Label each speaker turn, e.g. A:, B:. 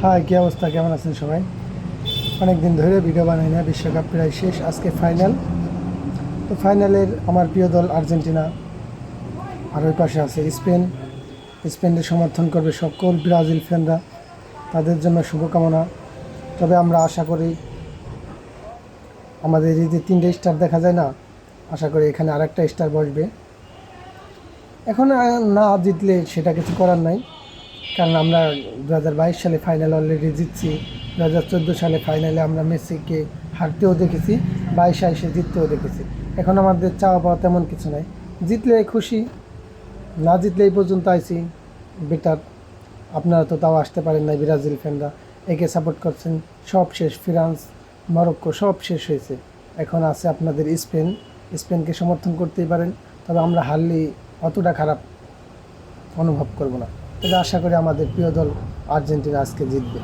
A: High, কী অবস্থা? কেমন আছেন সবাই? অনেক দিন ধরে ভিডিও বানাই না। বিশ্বকাপ প্রায় শেষ, আজকে ফাইনাল। তো ফাইনালের আমার প্রিয় দল আর্জেন্টিনা, আর ওই পাশে আছে স্পেন। স্পেনের সমর্থন করবে সকল ব্রাজিল ফ্যানরা, তাদের জন্য শুভকামনা। তবে আমরা আশা করি আমাদের এই যে 3টে স্টার দেখা যায় না, আশা করি এখানে আরেকটা স্টার বসবে। এখন না জিতলে সেটা কিছু করার নাই, কারণ আমরা 2022 সালে ফাইনাল অলরেডি জিতছি। 2014 সালে ফাইনালে আমরা মেসিকে হারতেও দেখেছি, 22 জিততেও দেখেছি। এখন আমাদের চাওয়া পাওয়া তেমন কিছু নাই। জিতলে খুশি, না জিতলে এই পর্যন্ত আইছি বেটার। আপনারা তো তাও আসতে পারেন নাই, ব্রাজিল ফ্যানরা একে সাপোর্ট করছেন। সব শেষ, ফ্রান্স, মরক্কো সব শেষ হয়েছে। এখন আছে আপনাদের স্পেন। স্পেনকে সমর্থন করতেই পারেন, তবে আমরা হারলেই অতটা খারাপ অনুভব করব না। তবে আশা করি আমাদের প্রিয় দল আর্জেন্টিনা আজকে জিতবে।